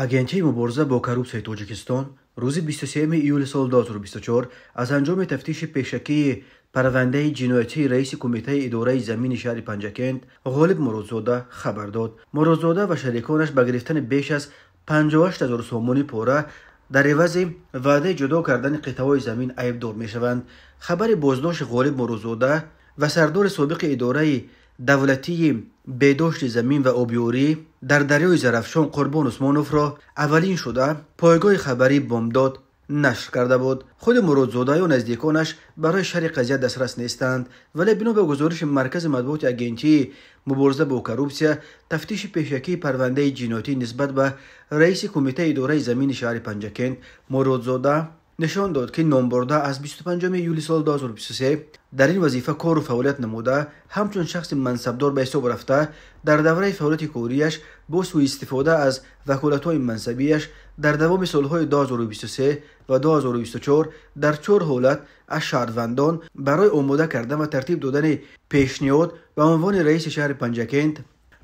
агентияи мубориза бо коррупсияи тоҷикистон рӯзи 23 июли соли 2024 аз анҷоми тафтиши пешакии парвандаи ҷиноятии раиси кумитаи идораи замини шаҳри Панҷакент Ғолиб Муродзода хабар дод. Муродзода ва шариконаш ба гирифтани беш аз 58 000 сомони пора дар эвази ваъдаи ҷудо кардани қитъаҳои замин айбдор мешаванд. хабари боздошти Ғолиб Муродзода ва сардори собиқи идораи давлатии бедошти замин ва обиёрӣ дар дарёи Зарафшон Қурбон Усмоновро аввалин шуда пойгоҳи хабарии Бомдод нашр карда буд. худи Муродзода ё наздиконаш барои шарҳи қазия дастрас нестанд, вале бино ба гузориши маркази матбуоти агентии мубориза бо коррупсия тафтиши пешакии парвандаи ҷиноятӣ нисбат ба раиси кумитаи идораи замини шаҳри Панҷакент Муродзода нишон дод ки номбурда аз 25 июли соли 2023 дар ин вазифа кору фаъолият намуда, ҳамчун шахси мансабдор ба ҳисоб рафта дар давраи фаъолияти корияш бо сӯистифода аз ваколатҳои мансабияш дар давоми солҳои 2023 ва 2024 дар 4 ҳолат аз шаҳрвандон барои омода кардан ва тартиб додани пешниҳод ба унвони раиси шаҳри Панҷакент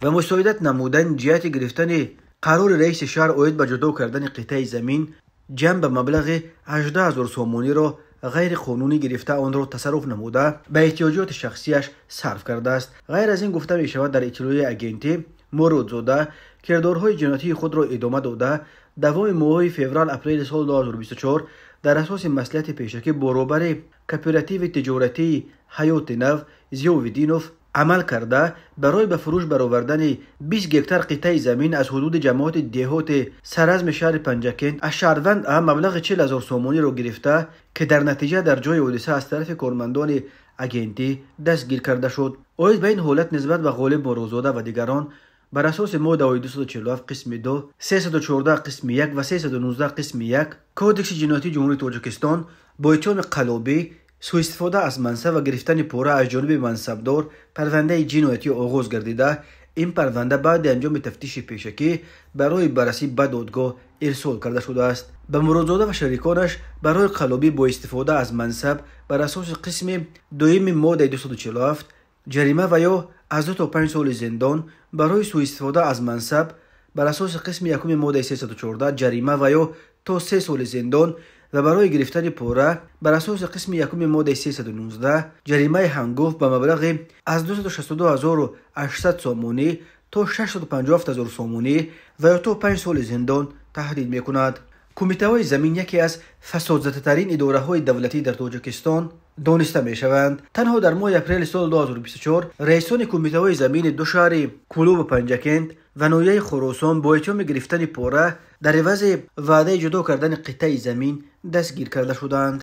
ва мусоидат намудани ҷиҳати гирифтани қарори раиси шаҳр оид ба ҷудо кардани қитъаи замин ҷамъ ба маблағи 18 000 сомониро ғайриқонунӣ гирифта онро тасарруф намуда ба эҳтиёҷоти шахсияш сарф кардааст. ғайр аз ин гуфта мешавад дар иттилои агентӣ Муродзода кирдорҳои ҷиноятии худро идома дода давоми моҳҳои феврал-апрели соли 2024 дар асоси маслиҳати пешакӣ боробари кооперативи тиҷоратии ҳаёти нав Зиёвиддинов амал карда барои ба фурӯш баровардани 20 гектар қитъаи замин аз ҳудуди ҷамоати деҳоти саразми шаҳри Панҷакент аз шаҳрванд маблағи 40 000 сомониро гирифта, ки дар натиҷа дар ҷои ҳодиса аз тарафи кормандони агентӣ дастгир карда шуд. оид ба ин ҳолат нисбат ба Ғолиб Муродзода ва дигарон бар асоси моддаҳои 247 қисми 2, 314 қисми 1 ва 319 қисми 1 Кодекси ҷиноятии ҷумҳурии Тоҷикистон бо иттиҳоми қаллобӣ, сӯистифода аз мансаб ва гирифтани пора аз ҷониби мансабдор парвандаи ҷиноятӣ оғоз гардида, ин парванда баъди анҷоми тафтиши пешакӣ барои баррасӣ ба додгоҳ ирсол карда шудааст. ба Муродзода ва шариконаш барои қаллобӣ бо истифода аз мансаб бар асоси қисми 2 моддаи 247 ҷарима ва ё аз 2 то 5 соли зиндон, барои сӯистифода аз мансаб бар асоси қисми 1 моддаи 314 ҷарима ва ё то 3 соли зиндон ва барои гирифтани пора бар асоси қисми 1 моддаи 319 ҷаримаи ҳангоф ба маблағи аз 262 800 сомонӣ то 657 000 сомонӣ ва ё то 5 соли зиндон таҳдид мекунад. кумитаҳои замин яке аз фасодзадатарин идораҳои давлатӣ дар Тоҷикистон дониста мешаванд. танҳо дар моҳи апрели соли 2024 раисони кумитаҳои замини ду шаҳри Кулу ва Панҷакент ва ноҳияи Хӯросон бо иттиҳоми гирифтани пора дар эвази ваъдаи ҷудо кардани қитъаи замин дастгир карда шуданд.